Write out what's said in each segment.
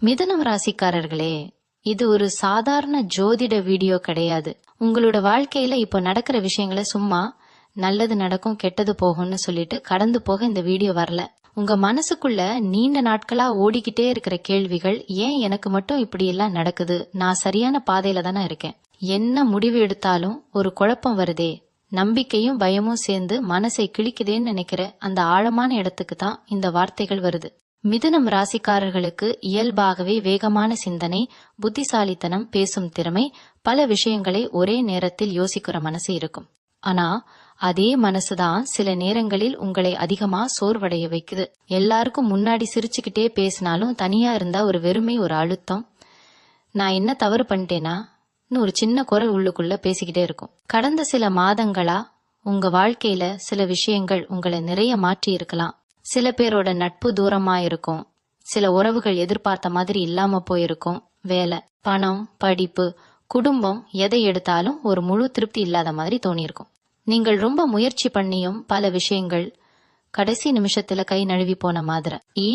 மிதுனம் ராசிக்காரர்களே, இது ஒரு சாதாரண ஜோதிட வீடியோ கிடையாது. உங்களோட வாழ்க்கையில இப்போ நடக்கிற விஷயங்களை சும்மா நல்லது நடக்கும் கெட்டது போகும்னு சொல்லிட்டு கடந்து போக இந்த வீடியோ வரல. உங்க மனசுக்குள்ள நீண்ட நாட்களா ஓடிக்கிட்டே இருக்கிற கேள்விகள், ஏன் எனக்கு மட்டும் இப்படி எல்லாம் நடக்குது, நான் சரியான பாதையில தானே இருக்கேன், என்ன முடிவு எடுத்தாலும் ஒரு குழப்பம் வருதே, நம்பிக்கையும் பயமும் சேர்ந்து மனசை கிழிக்குதேன்னு நினைக்கிற அந்த ஆழமான இடத்துக்கு தான் இந்த வார்த்தைகள் வருது. மிதுனம் ராசிக்காரர்களுக்கு இயல்பாகவே வேகமான சிந்தனை, புத்திசாலித்தனம், பேசும் திறமை, பல விஷயங்களை ஒரே நேரத்தில் யோசிக்கிற மனசு இருக்கும். ஆனா அதே மனசுதான் சில நேரங்களில் உங்களை அதிகமா சோர்வடைய வைக்குது. எல்லாருக்கும் முன்னாடி சிரிச்சுக்கிட்டே பேசினாலும் தனியா இருந்தா ஒரு வெறுமை, ஒரு அழுத்தம், நான் என்ன தவறு பண்ணிட்டேனா ஒரு சின்ன குரல் உள்ளுக்குள்ள பேசிக்கிட்டே இருக்கும். கடந்த சில மாதங்களா உங்க வாழ்க்கையில சில விஷயங்கள் உங்களை நிறைய மாற்றி இருக்கலாம். சில பேரோட நட்பு தூரமா இருக்கும், சில உறவுகள் எதிர்பார்த்த மாதிரி இல்லாம போயிருக்கும், வேலை, பணம், படிப்பு, குடும்பம், எதை எடுத்தாலும் ஒரு முழு திருப்தி இல்லாத மாதிரி தோணியிருக்கும். நீங்கள் ரொம்ப முயற்சி பண்ணியும் பல விஷயங்கள் கடைசி நிமிஷத்துல கை நழுவி போன மாதிரி,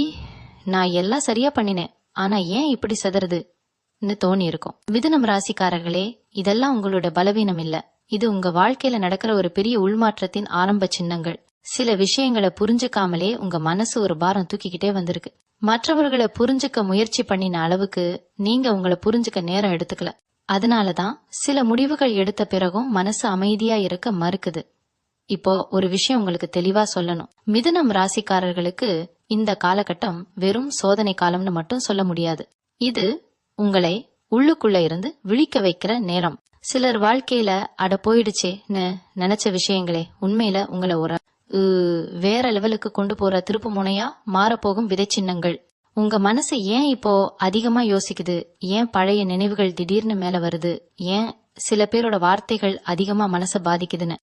நான் எல்லாம் சரியா பண்ணினேன், ஆனா ஏன் இப்படி செதறுதுன்னு தோணி இருக்கும். மிதுனம் ராசிக்காரர்களே, இதெல்லாம் உங்களோட பலவீனம் இல்ல, இது உங்க வாழ்க்கையில நடக்கிற ஒரு பெரிய உள்மாற்றத்தின் ஆரம்ப சின்னங்கள். சில விஷயங்களை புரிஞ்சுக்காமலே உங்க மனசு ஒரு பாரம் தூக்கிக்கிட்டே வந்திருக்கு. மற்றவர்களை புரிஞ்சுக்க முயற்சி பண்ணின அளவுக்கு நீங்க உங்களை புரிஞ்சுக்க நேரம் எடுத்துக்கல. அதனாலதான் சில முடிவுகள் எடுத்த பிறகும் மனசு அமைதியா இருக்க மறுக்குது. இப்போ ஒரு விஷயம் உங்களுக்கு தெளிவா சொல்லணும். மிதுனம் ராசிக்காரர்களுக்கு இந்த காலகட்டம் வெறும் சோதனை காலம்னு மட்டும் சொல்ல முடியாது. இது உங்களை உள்ளுக்குள்ள இருந்து விழிக்க வைக்கிற நேரம். சிலர் வாழ்க்கையில அட போயிடுச்சேன்னு நினைச்ச விஷயங்களே உண்மையில உங்களை ஒரு வேற லெவலுக்கு கொண்டு போற திருப்பு முனையா மாறப்போகும் விதை சின்னங்கள். உங்க மனசு ஏன் இப்போ அதிகமா யோசிக்குது, ஏன் பழைய நினைவுகள் திடீர்னு மேல வருது, ஏன் சில பேரோட வார்த்தைகள் அதிகமா மனச பாதிக்குதுன்னு,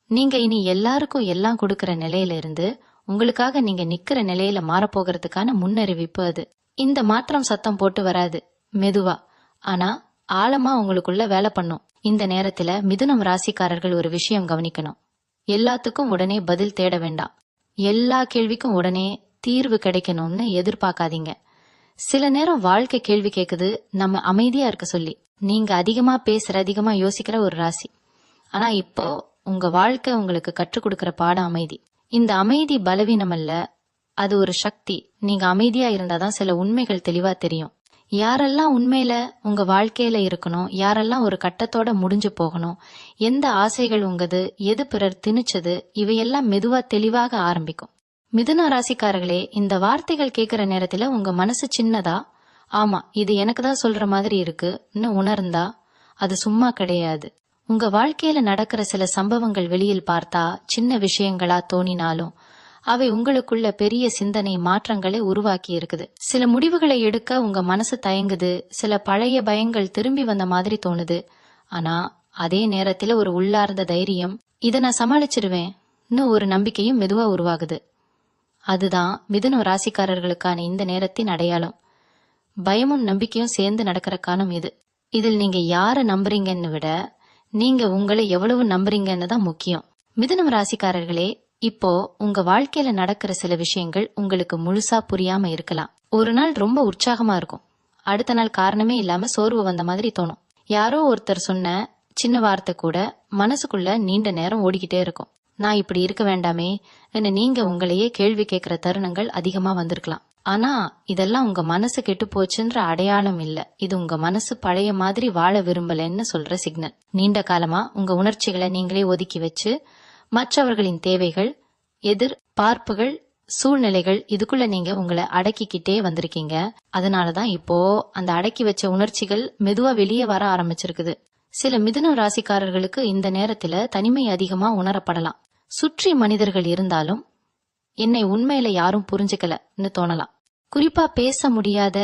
நீங்க இனி எல்லாருக்கும் எல்லாம் கொடுக்கற நிலையில இருந்து உங்களுக்காக நீங்க நிக்கிற நிலையில மாறப்போகிறதுக்கான முன்னறிவிப்பு அது. இந்த மாற்றம் சத்தம் போட்டு வராது, மெதுவா ஆனா ஆழமா உங்களுக்குள்ள வேலை பண்ணும். இந்த நேரத்துல மிதுனம் ராசிக்காரர்கள் ஒரு விஷயம் கவனிக்கணும். எல்லாத்துக்கும் உடனே பதில் தேட வேண்டாம், எல்லா கேள்விக்கும் உடனே தீர்வு கிடைக்கணும்னு எதிர்பார்க்காதீங்க. சில நேரம் வாழ்க்கை கேள்வி கேக்குது நம்ம அமைதியா இருக்க சொல்லி. நீங்க அதிகமா பேசுற, அதிகமா யோசிக்கிற ஒரு ராசி. ஆனா இப்போ உங்க வாழ்க்கை உங்களுக்கு கற்றுக் கொடுக்கற பாடம் அமைதி. இந்த அமைதி பலவீனம் அல்ல, அது ஒரு சக்தி. நீங்க அமைதியா இருந்தாதான் சில உண்மைகள் தெளிவா தெரியும். யாரெல்லாம் உண்மையில உங்க வாழ்க்கையில இருக்கணும், யாரெல்லாம் ஒரு கட்டத்தோட முடிஞ்சு போகணும், எந்த ஆசைகள் உங்கது, எது பிறர் திணிச்சது, இவையெல்லாம் மெதுவா தெளிவாக ஆரம்பிக்கும். மிதுன ராசிக்காரர்களே, இந்த வார்த்தைகள் கேட்கிற நேரத்துல உங்க மனசு சின்னதா, ஆமா இது எனக்கு தான் சொல்ற மாதிரி இருக்குன்னு உணர்ந்தா அது சும்மா கிடையாது. உங்க வாழ்க்கையில நடக்கிற சில சம்பவங்கள் வெளியில் பார்த்தா சின்ன விஷயங்களா தோணினாலும் அவை உங்களுக்குள்ள பெரிய சிந்தனை மாற்றங்களை உருவாக்கி இருக்குது. சில முடிவுகளை எடுக்க உங்க மனசு தயங்குது, சில பழைய பயங்கள் திரும்பி வந்த மாதிரி தோணுது. ஆனா அதே நேரத்துல ஒரு உள்ளார்ந்த தைரியம், இதை நான் சமாளிச்சிருவேன் ஒரு நம்பிக்கையும் மெதுவா உருவாகுது. அதுதான் மிதுன ராசிக்காரர்களுக்கான இந்த நேரத்தின் அடையாளம். பயமும் நம்பிக்கையும் சேர்ந்து நடக்கிற காலம் இது. இதில் நீங்க யார நம்புறீங்கன்னு விட நீங்க உங்களை எவ்வளவு நம்புறீங்கன்னு தான் முக்கியம். மிதுனம் ராசிக்காரர்களே, இப்போ உங்க வாழ்க்கையில நடக்கிற சில விஷயங்கள் உங்களுக்கு முழுசா புரியாம இருக்கலாம். ஒரு நாள் ரொம்ப உற்சாகமா இருக்கும், அடுத்த நாள் காரணமே இல்லாம சோர்வு வந்த மாதிரி தோணும். யாரோ ஒருத்தர் சொன்ன சின்ன வார்த்தை கூட மனசுக்குள்ள நீண்ட நேரம் ஓடிக்கிட்டே இருக்கும். நான் இப்படி இருக்க வேண்டாமே நீங்க உங்களையே கேள்வி கேட்கிற தருணங்கள் அதிகமா வந்திருக்கலாம். ஆனா இதெல்லாம் உங்க மனசு கெட்டு போச்சுன்ற அடையாளம் இல்ல, இது உங்க மனசு பழைய மாதிரி வாழ விரும்பலன்னு சொல்ற சிக்னல். நீண்ட காலமா உங்க உணர்ச்சிகளை நீங்களே ஒதுக்கி வச்சு மற்றவர்களின் தேவைகள், எதிர்பார்ப்புகள், சூழ்நிலைகள் இதுக்குள்ள நீங்க உங்களை அடக்கிக்கிட்டே வந்திருக்கீங்க. அதனாலதான் இப்போ அந்த அடக்கி வச்ச உணர்ச்சிகள் மெதுவா வெளியே வர ஆரம்பிச்சிருக்குது. சில மிதுன ராசிக்காரர்களுக்கு இந்த நேரத்துல தனிமை அதிகமா உணரப்படலாம். சுற்றி மனிதர்கள் இருந்தாலும் என்னை உண்மையில யாரும் புரிஞ்சுக்கலன்னு தோணலாம். குறிப்பா பேச முடியாத,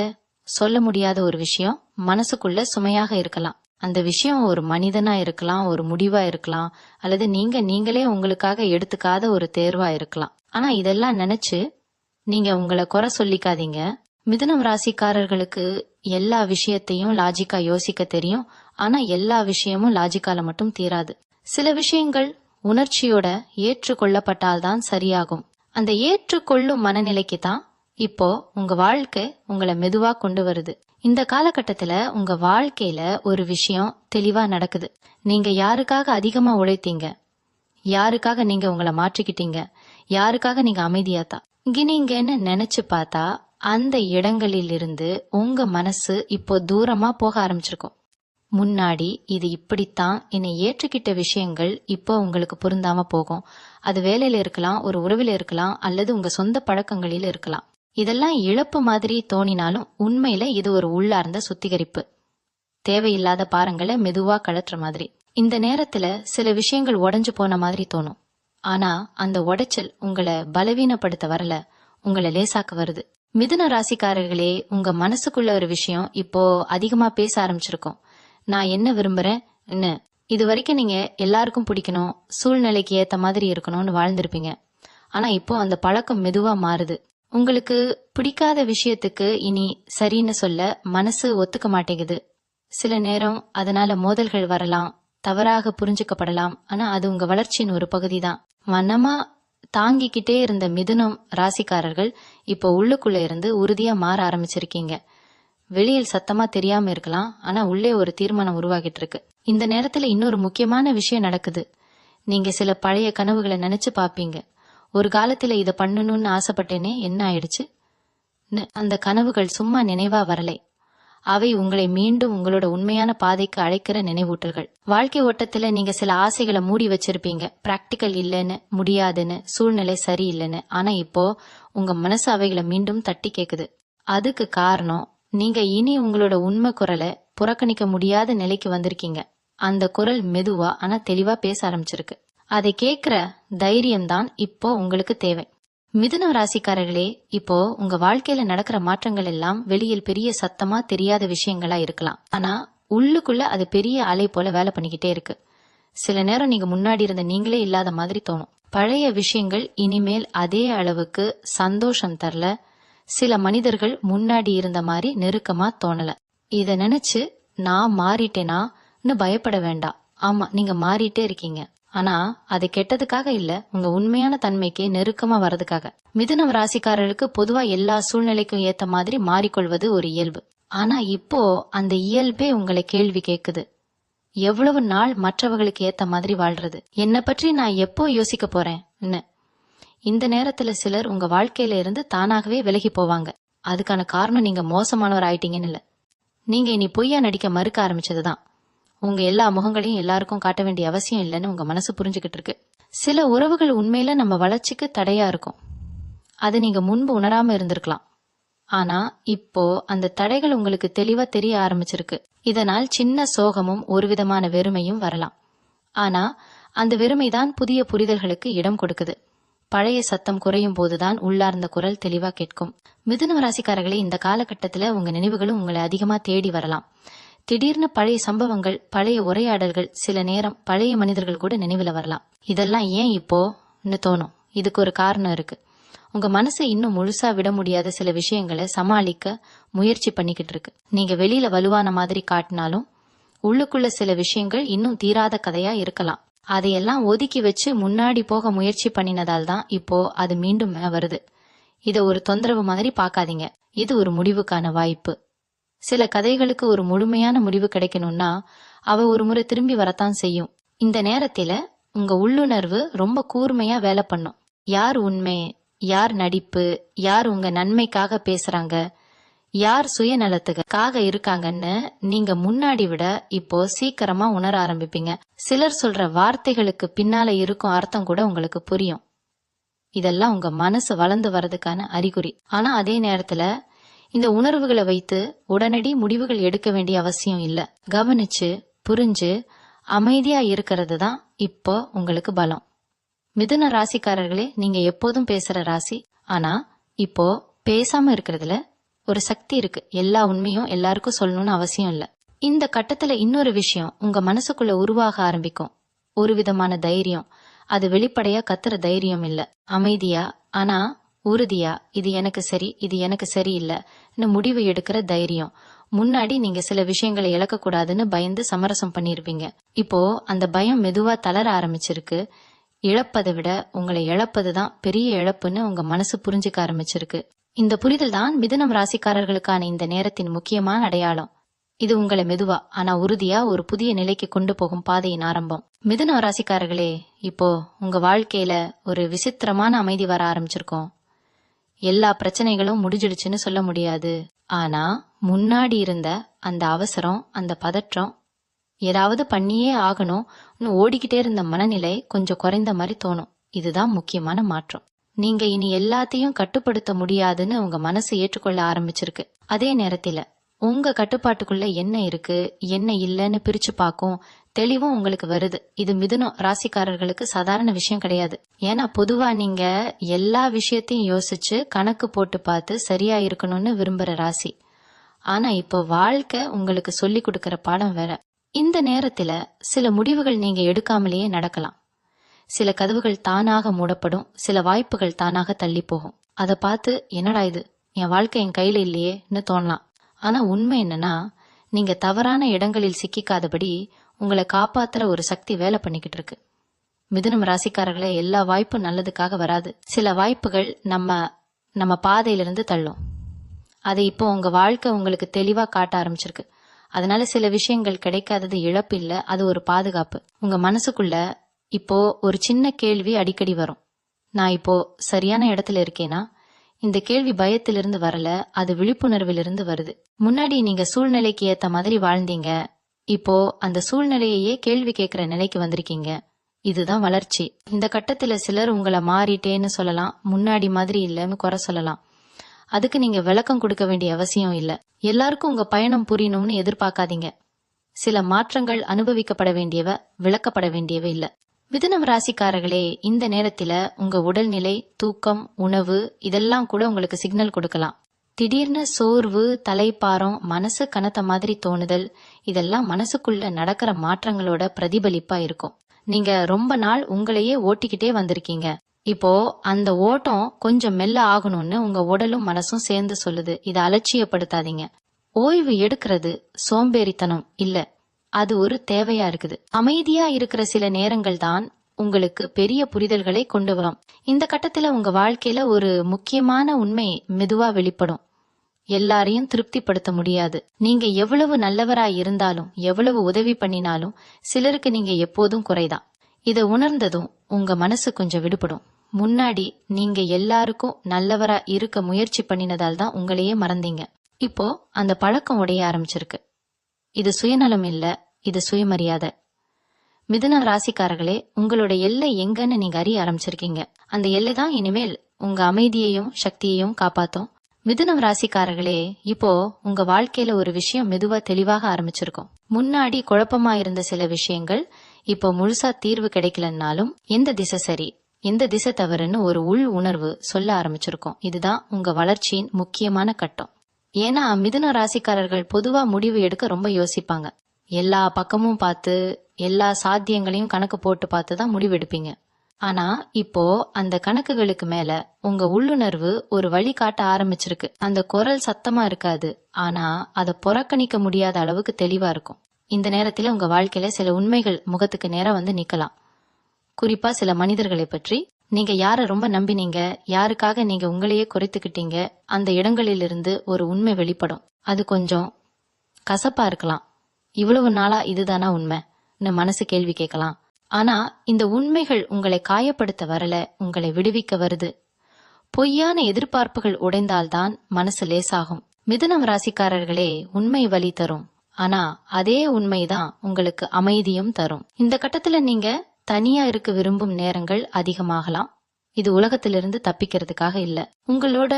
சொல்ல முடியாத ஒரு விஷயம் மனசுக்குள்ள சுமையாக இருக்கலாம். அந்த விஷயம் ஒரு மனிதனா இருக்கலாம், ஒரு முடிவா இருக்கலாம், அல்லது நீங்களே உங்களுக்காக எடுத்துக்காத ஒரு தேர்வா இருக்கலாம். ஆனா இதெல்லாம் நினைச்சு நீங்க உங்களை குறை சொல்லிக்காதீங்க. மிதுனம் ராசிக்காரர்களுக்கு எல்லா விஷயத்தையும் லாஜிக்கா யோசிக்க தெரியும். ஆனா எல்லா விஷயமும் லாஜிக்கால மட்டும் தீராது. சில விஷயங்கள் உணர்ச்சியோட ஏற்றுக்கொள்ளப்பட்டால்தான் சரியாகும். அந்த ஏற்றுக்கொள்ளும் மனநிலைக்கு தான் இப்போ உங்க வாழ்க்கை உங்களை மெதுவா கொண்டு வருது. இந்த காலகட்டத்துல உங்க வாழ்க்கையில ஒரு விஷயம் தெளிவா நடக்குது. நீங்க யாருக்காக அதிகமா உழைத்தீங்க, யாருக்காக நீங்க உங்களை மாற்றிக்கிட்டீங்க, யாருக்காக நீங்க அமைதியாத்தா இங்கினீங்கன்னு நினைச்சு பார்த்தா அந்த இடங்களில் இருந்து உங்க மனசு இப்போ தூரமா போக ஆரம்பிச்சிருக்கும். முன்னாடி இது இப்படித்தான் என்னை ஏற்றுக்கிட்ட விஷயங்கள் இப்போ உங்களுக்கு பொருந்தாம போகும். அது வேலையில இருக்கலாம், ஒரு உறவில் இருக்கலாம், அல்லது உங்க சொந்த பழக்கங்களில் இருக்கலாம். இதெல்லாம் இழப்பு மாதிரி தோணினாலும் உண்மையில இது ஒரு உள்ளார்ந்த சுத்திகரிப்பு. தேவையில்லாத பாரங்களை மெதுவா கழற்ற மாதிரி. இந்த நேரத்துல சில விஷயங்கள் உடைஞ்சு போன மாதிரி தோணும். ஆனா அந்த உடைச்சல் உங்களை பலவீனப்படுத்த வரல, உங்களை லேசாக்க வருது. மிதுன ராசிக்காரர்களே, உங்க மனசுக்குள்ள ஒரு விஷயம் இப்போ அதிகமா பேச ஆரம்பிச்சிருக்கும். நான் என்ன விரும்புறேன்னு. இது வரைக்கும் நீங்க எல்லாருக்கும் பிடிக்கணும், சூழ்நிலைக்கு ஏத்த மாதிரி இருக்கணும்னு வாழ்ந்திருப்பீங்க. ஆனா இப்போ அந்த பழக்கம் மெதுவா மாறுது. உங்களுக்கு பிடிக்காத விஷயத்துக்கு இனி சரின்னு சொல்ல மனசு ஒத்துக்க மாட்டேங்குது. சில நேரம் அதனால மோதல்கள் வரலாம், தவறாக புரிஞ்சுக்கப்படலாம். ஆனா அது உங்க வளர்ச்சியின் ஒரு பகுதி தான். மனமா தாங்கிக்கிட்டே இருந்த மிதுனம் ராசிக்காரர்கள் இப்போ உள்ளுக்குள்ள இருந்து உறுதியா மாற ஆரம்பிச்சிருக்கீங்க. வெளியில் சத்தமா தெரியாம இருக்கலாம், ஆனா உள்ளே ஒரு தீர்மானம் உருவாகிட்டு இருக்கு. இந்த நேரத்துல இன்னொரு முக்கியமான விஷயம் நடக்குது. நீங்க சில பழைய கனவுகளை நினைச்சு பாப்பீங்க. ஒரு காலத்துல இத பண்ணணும்னு ஆசைப்பட்டேனே, என்ன ஆயிடுச்சு? அந்த கனவுகள் சும்மா நினைவா வரலை. அவை உங்களை மீண்டும் உங்களோட உண்மையான பாதைக்கு அழைக்கிற நினைவூட்டல்கள். வாழ்க்கை ஓட்டத்துல நீங்க சில ஆசைகளை மூடி வச்சிருப்பீங்க. பிராக்டிக்கல் இல்லைன்னு, முடியாதுன்னு, சூழ்நிலை சரியில்லைன்னு. ஆனா இப்போ உங்க மனசு அவைகளை மீண்டும் தட்டி கேக்குது. அதுக்கு காரணம், நீங்க இனி உங்களோட உண்மை குரலை புறக்கணிக்க முடியாத நிலைக்கு வந்திருக்கீங்க. அந்த குரல் மெதுவா ஆனா தெளிவா பேச ஆரம்பிச்சிருக்கு. அதை கேக்குற தைரியம்தான் இப்போ உங்களுக்கு தேவை. மிதுன ராசிக்காரர்களே, இப்போ உங்க வாழ்க்கையில நடக்கிற மாற்றங்கள் எல்லாம் வெளியில் பெரிய சத்தமா தெரியாத விஷயங்களா இருக்கலாம். ஆனா உள்ளுக்குள்ள அது பெரிய அலை போல வேலை பண்ணிக்கிட்டே இருக்கு. சில நேரம் நீங்க முன்னாடி இருந்த நீங்களே இல்லாத மாதிரி தோணும். பழைய விஷயங்கள் இனிமேல் அதே அளவுக்கு சந்தோஷம் தரல. சில மனிதர்கள் முன்னாடி இருந்த மாதிரி நெருக்கமா தோணல. இத நினைச்சு நான் மாறிட்டேனான்னு பயப்பட வேண்டாம். ஆமா, நீங்க மாறிட்டே இருக்கீங்க. ஆனா அது கெட்டதுக்காக இல்ல, உங்க உண்மையான தன்மைக்கு நெருக்கமா வர்றதுக்காக. மிதுனம் ராசிக்காரர்களுக்கு பொதுவா எல்லா சூழ்நிலைக்கும் ஏத்த மாதிரி மாறிக்கொள்வது ஒரு இயல்பு. ஆனா இப்போ அந்த இயல்பே உங்களை கேள்வி கேக்குது. எவ்வளவு நாள் மற்றவர்களுக்கு ஏத்த மாதிரி வாழ்றது? என்னை பற்றி நான் எப்போ யோசிக்க போறேன்? இந்த நேரத்துல சிலர் உங்க வாழ்க்கையில இருந்து தானாகவே விலகி போவாங்க. அதுக்கான காரணம் நீங்க மோசமானவர் ஆயிட்டீங்கன்னு இல்ல, நீங்க இனி பொய்யா நடிக்க மறுக்க ஆரம்பிச்சதுதான். உங்க எல்லா முகங்களையும் எல்லாருக்கும் காட்ட வேண்டிய அவசியம் இல்லைன்னு உங்க மனசு புரிஞ்சுக்கிட்டு இருக்கு. சில உறவுகள் உண்மையில நம்ம வளர்ச்சிக்கு தடையா இருக்கும். அது நீங்க முன்பு உணராம இருந்திருக்கலாம். ஆனா இப்போ அந்த தடைகள் உங்களுக்கு தெளிவா தெரிய ஆரம்பிச்சிருக்கு. இதனால் சின்ன சோகமும் ஒரு விதமான வெறுமையும் வரலாம். ஆனா அந்த வெறுமைதான் புதிய புரிதல்களுக்கு இடம் கொடுக்குது. பழைய சத்தம் குறையும் போதுதான் உள்ளார்ந்த குரல் தெளிவா கேட்கும். மிதுன ராசிக்காரர்களே, இந்த காலகட்டத்துல உங்க நினைவுகளும் உங்களை அதிகமா தேடி வரலாம். திடீர்னு பழைய சம்பவங்கள், பழைய உரையாடல்கள், சில நேரம் பழைய மனிதர்கள் கூட நினைவுல வரலாம். இதெல்லாம் ஏன் இப்போன்னு தோணும். இதுக்கு ஒரு காரணம் இருக்கு. உங்க மனசு இன்னும் முழுசா விட முடியாத சில விஷயங்களை சமாளிக்க முயற்சி பண்ணிக்கிட்டு இருக்கு. நீங்க வெளியில வலுவான மாதிரி காட்டினாலும் உள்ளுக்குள்ள சில விஷயங்கள் இன்னும் தீராத கதையா இருக்கலாம். அதையெல்லாம் ஒதுக்கி வச்சு முன்னாடி போக முயற்சி பண்ணினதால் தான் இப்போ அது மீண்டும் வருது. இத ஒரு தொந்தரவு மாதிரி பாக்காதீங்க. இது ஒரு முடிவுக்கான வாய்ப்பு. சில கதைகளுக்கு ஒரு முழுமையான முடிவு கிடைக்கணும்னா அவ ஒரு முறை திரும்பி வரத்தான் செய்யும். இந்த நேரத்துல உங்க உள்ளுணர்வு ரொம்ப கூர்மையா வேலை பண்ணும். யார் உண்மை, யார் நடிப்பு, யார் உங்க நன்மைக்காக பேசுறாங்க, யார் சுயநலத்துக்காக இருக்காங்கன்னு நீங்க முன்னாடி விட இப்போ சீக்கிரமா உணர ஆரம்பிப்பீங்க. சிலர் சொல்ற வார்த்தைகளுக்கு பின்னால இருக்கும் அர்த்தம் கூட உங்களுக்கு புரியும். இதெல்லாம் உங்க மனசு வளர்ந்து வர்றதுக்கான அறிகுறி. ஆனா அதே நேரத்துல இந்த உணர்வுகளை வைத்து உடனடி முடிவுகள் எடுக்க வேண்டிய அவசியம் இல்ல. கவனிச்சு புரிஞ்சு அமைதியா இருக்கிறது தான் இப்போ உங்களுக்கு பலம். மிதுன ராசிக்காரர்களே, நீங்க எப்போதும் பேசுற ராசி. ஆனா இப்போ பேசாம இருக்கிறதுல ஒரு சக்தி இருக்கு. எல்லா உண்மையும் எல்லாருக்கும் சொல்லணும்னு அவசியம் இல்ல. இந்த கட்டத்துல இன்னொரு விஷயம் உங்க மனசுக்குள்ள உருவாக ஆரம்பிக்கும். ஒரு விதமான தைரியம். அது வெளிப்படையா கத்துற தைரியம் இல்ல, அமைதியா ஆனா உறுதியா இது எனக்கு சரி, இது எனக்கு சரியில்லைன்னு முடிவு எடுக்கிற தைரியம். முன்னாடி நீங்க சில விஷயங்களை இழக்க கூடாதுன்னு பயந்து சமரசம் பண்ணிருப்பீங்க. இப்போ அந்த பயம் மெதுவா தளர ஆரம்பிச்சிருக்கு. இழப்பதை விட உங்களை இழப்பதுதான் பெரிய இழப்புன்னு உங்க மனசு புரிஞ்சுக்க ஆரம்பிச்சிருக்கு. இந்த புரிதல் தான் மிதுனம் ராசிக்காரர்களுக்கான இந்த நேரத்தின் முக்கியமான அடையாளம். இது உங்களை மெதுவா ஆனா உறுதியா ஒரு புதிய நிலைக்கு கொண்டு போகும் பாதையின் ஆரம்பம். மிதுன ராசிக்காரர்களே, இப்போ உங்க வாழ்க்கையில ஒரு விசித்திரமான அமைதி வர ஆரம்பிச்சிருக்கோம். எல்லா பிரச்சனைகளும் முடிஞ்சிடுச்சுன்னு சொல்ல முடியாது. ஆனா முன்னாடி இருந்த அந்த அவசரம், அந்த பதற்றம், ஏதாவது பண்ணியே ஆகணும் ஓடிக்கிட்டே இருந்த மனநிலை கொஞ்சம் குறைந்த மாதிரி தோணும். இதுதான் முக்கியமான மாற்றம். நீங்க இனி எல்லாத்தையும் கட்டுப்படுத்த முடியாதுன்னு உங்க மனசு ஏற்றுக்கொள்ள ஆரம்பிச்சிருக்கு. அதே நேரத்துல உங்க கட்டுப்பாட்டுக்குள்ள என்ன இருக்கு என்ன இல்லைன்னு பிரிச்சு பார்க்கும் தெளிவும் உங்களுக்கு வருது. இது மிதுன ராசிக்காரர்களுக்கு சாதாரண விஷயம் கிடையாது. ஏன்னா பொதுவா நீங்க எல்லா விஷயத்தையும் யோசிச்சு கணக்கு போட்டு பார்த்து சரியா இருக்கணும்னு விரும்புற ராசி. ஆனா இப்போ வாழ்க்கை உங்களுக்கு சொல்லி கொடுக்கற பாடம் வேற. இந்த நேரத்துல சில முடிவுகள் நீங்க எடுக்காமலேயே நடக்கலாம். சில கதவுகள் தானாக மூடப்படும், சில வாய்ப்புகள் தானாக தள்ளி போகும். அதை பார்த்து என்னடா இது, என் வாழ்க்கை என் கையில இல்லையேன்னு தோணலாம். ஆனா உண்மை என்னன்னா, நீங்க தவறான இடங்களில் சிக்கிக்காதபடி உங்களை காப்பாத்துற ஒரு சக்தி வேலை பண்ணிக்கிட்டு இருக்கு. மிதுனம் ராசிக்காரர்களை எல்லா வாய்ப்பும் நல்லதுக்காக வராது. சில வாய்ப்புகள் நம்ம பாதையிலிருந்து தள்ளும். அதை இப்போ உங்க வாழ்க்கை உங்களுக்கு தெளிவா காட்ட ஆரம்பிச்சிருக்கு. அதனால சில விஷயங்கள் கிடைக்காதது இழப்பு இல்ல, அது ஒரு பாதுகாப்பு. உங்க மனசுக்குள்ள இப்போ ஒரு சின்ன கேள்வி அடிக்கடி வரும். நான் இப்போ சரியான இடத்துல இருக்கேனா? இந்த கேள்வி பயத்திலிருந்து வரல, அது விழிப்புணர்விலிருந்து வருது. முன்னாடி நீங்க சூழ்நிலைக்கு ஏத்த மாதிரி வாழ்ந்தீங்க. இப்போ அந்த சூழ்நிலையே கேள்வி கேட்கிற நிலைக்கு வந்திருக்கீங்க. இதுதான் வளர்ச்சி. இந்த கட்டத்துல சிலர் உங்களை மாறிட்டேன்னு சொல்லலாம், முன்னாடி மாதிரி இல்லைன்னு குறை சொல்லலாம். அதுக்கு நீங்க விளக்கம் கொடுக்க வேண்டிய அவசியம் இல்ல. எல்லாருக்கும் உங்க பயணம் புரியணும்னு எதிர்பார்க்காதீங்க. சில மாற்றங்கள் அனுபவிக்கப்பட வேண்டியவ, விளக்கப்பட வேண்டியவ இல்ல. மிதுனம் ராசிக்காரர்களே, இந்த நேரத்துல உங்க உடல்நிலை, தூக்கம், உணவு இதெல்லாம் கூட உங்களுக்கு சிக்னல் கொடுக்கலாம். திடீர்னு சோர்வு, தலைப்பாரம், மனசு கனத்த மாதிரி தோணுதல், இதெல்லாம் மனசுக்குள்ள நடக்கிற மாற்றங்களோட பிரதிபலிப்பா இருக்கும். நீங்க ரொம்ப நாள் உங்களையே ஓட்டிக்கிட்டே வந்திருக்கீங்க. இப்போ அந்த ஓட்டம் கொஞ்சம் மெல்ல ஆகணும்னு உங்க உடலும் மனசும் சேர்ந்து சொல்லுது. இதை அலட்சியப்படுத்தாதீங்க. ஓய்வு எடுக்கிறது சோம்பேறித்தனம் இல்ல, அது ஒரு தேவையா இருக்குது. அமைதியா இருக்கிற சில நேரங்கள் தான் உங்களுக்கு பெரிய புரிதல்களை கொண்டு வரும். இந்த கட்டத்துல உங்க வாழ்க்கையில ஒரு முக்கியமான உண்மை மெதுவா வெளிப்படும். எல்லாரையும் திருப்திப்படுத்த முடியாது. நீங்க எவ்வளவு நல்லவரா இருந்தாலும், எவ்வளவு உதவி பண்ணினாலும் சிலருக்கு நீங்க எப்போதும் குறைதான். இத உணர்ந்ததும் உங்க மனசு கொஞ்சம் விடுபடும். முன்னாடி நீங்க எல்லாருக்கும் நல்லவரா இருக்க முயற்சி பண்ணினதால் தான் உங்களையே மறந்தீங்க. இப்போ அந்த பழக்கம் உடைய ஆரம்பிச்சிருக்கு. இது சுயநலம் இல்ல, இது சுயமரியாதை. மிதுன ராசிக்காரர்களே, உங்களோட எல்லை எங்கன்னு நீங்க அறிய ஆரம்பிச்சிருக்கீங்க. அந்த எல்லை தான் இனிமேல் உங்க அமைதியையும் சக்தியையும் காப்பாத்தும். மிதுனம் ராசிக்காரர்களே, இப்போ உங்க வாழ்க்கையில ஒரு விஷயம் மெதுவா தெளிவாக ஆரம்பிச்சிருக்கும். முன்னாடி குழப்பமா இருந்த சில விஷயங்கள் இப்போ முழுசா தீர்வு கிடைக்கலன்னாலும் எந்த திசை சரி எந்த திசை தவறுன்னு ஒரு உள் உணர்வு சொல்ல ஆரம்பிச்சிருக்கும். இதுதான் உங்க வளர்ச்சியின் முக்கியமான கட்டம். ஏன்னா மிதுன ராசிக்காரர்கள் பொதுவா முடிவு எடுக்க ரொம்ப யோசிப்பாங்க. எல்லா பக்கமும் பார்த்து எல்லா சாத்தியங்களையும் கணக்கு போட்டு பார்த்து தான் முடிவு எடுப்பீங்க. ஆனா இப்போ அந்த கணக்குகளுக்கு மேல உங்க உள்ளுணர்வு ஒரு வழி காட்ட ஆரம்பிச்சிருக்கு. அந்த குரல் சத்தமா இருக்காது, ஆனா அதை புறக்கணிக்க முடியாத அளவுக்கு தெளிவா இருக்கும். இந்த நேரத்துல உங்க வாழ்க்கையில சில உண்மைகள் முகத்துக்கு நேரம் வந்து நிக்கலாம். குறிப்பா சில மனிதர்களை பற்றி. நீங்க யார ரொம்ப நம்பினீங்க, யாருக்காக நீங்க உங்களையே குறைத்துக்கிட்டீங்க, அந்த இடங்களிலிருந்து ஒரு உண்மை வெளிப்படும். அது கொஞ்சம் கசப்பா இருக்கலாம். இவ்வளவு நாளா இதுதானா உண்மைன்னு மனசு கேள்வி கேட்கலாம். ஆனா இந்த உண்மைகள் உங்களை காயப்படுத்த வரல, உங்களை விடுவிக்க வருது. பொய்யான எதிர்பார்ப்புகள் உடைந்தால்தான் மனசு லேசாகும். மிதுனம் ராசிக்காரர்களே, உண்மை வலி தரும். ஆனா அதே உண்மைதான் உங்களுக்கு அமைதியும் தரும். இந்த கட்டத்துல நீங்க தனியா இருக்க விரும்பும் நேரங்கள் அதிகமாகலாம். இது உலகத்திலிருந்து தப்பிக்கிறதுக்காக இல்ல, உங்களோட